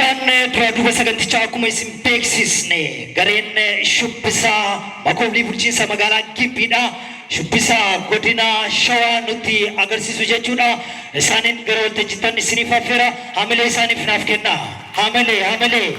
Egaan dura sagantichaa akkuma isin beeksisne gareen shubbisaa Makoolii bulchiinsa magaalaa Gibbiidha. Shubbisaa godina Shawaa nutti agarsiisu jechuudha. Isaaniin gara waltajjiitti isiniif affeera. Hamilee isaaniif naaf kenna. Hamilee.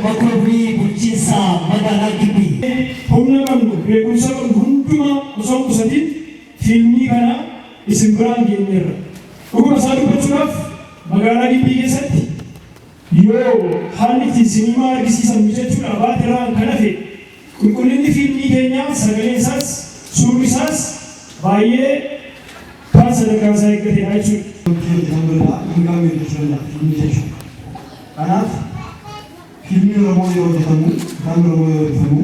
Makoolii bulchiinsa magaalaa Gibbii. Humna qabnu beekumsa qabnu hundumaa osoo qusatiin fiilmii kana isin biraan geenyeerra. Dhuguma isaa dubbachuudhaaf magaalaa Gibbii keessatti yoo haalli itti sinimaa argisiisan jechuudha baatiraan kan hafe qulqullinni fiilmii keenyaa sagaleen isaas suurri isaas baay'ee kan sadarkaa isaa eeggateedha jechuudha. Kanaaf filmi Oromoo yoo hojjetamu, kan Oromoo yoo hojjetamu,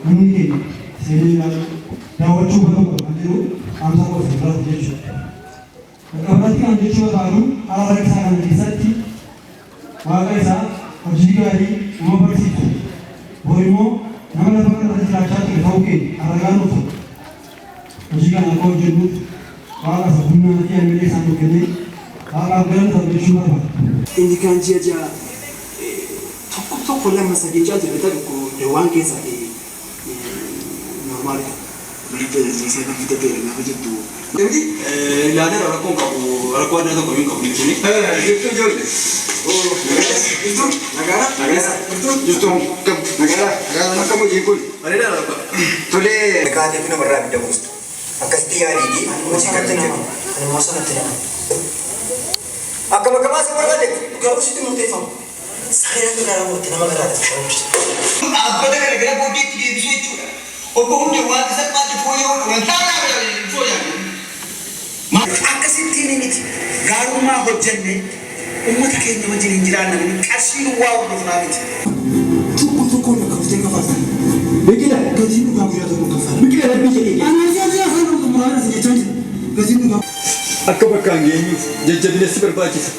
namni keenya seenaa daawwachuu barbaadu kan jiru amsa qofa irratti jechuudha. Qabatatti kan jechuu barbaadu haala isaa kana keessatti waaqa isaa hojii gaarii nama barsiisu. Borimmoo nama lafa kanarratti jiraachaa ture ta'uu keenya aragaan dhufu. Hojii kana akka hojjennuuf waaqa isa humnaa fi hamilee isaan kennee waaqaaf galata hojjechuu barbaada. Inni kan ji'a tokko lama sadii jaatu bita tokko waan keessa normaal bilisa isa kan fita ta'e lafa jettu. Namni yaada rakkoon qabu rakkoo adda tokko hin qabu jechuun. Jirtu ijoollee. Nagaara akka hojii kun bareedaa rakkoon. Tolee kaatee fi namarraa adda buustu. Akkasitti yaadii hojii kan ta'e nama sanatti nama. Akka bakka baasee barbaade garuu sitti murteeffamu. Saya negara murti nama negara ada. Apa negara negara bodi tidak bisa itu. Apa hundi wajib sepatu foyo orang tanah foyo. Akka sitti ini garuma hojjenne umat keenya wajjin jiraanna qarshii waa hordofnaa miti. Tokko na kaftee kafaatan. Biqila gatiin dhugaa guyyaa tokko kafaatan. Biqila rabbi jedhee. Anaafi afaan oromoo muraasa jechaa jira. Gatiin dhugaa. Akka bakkaan geenyuuf jajjabeessi barbaachisa.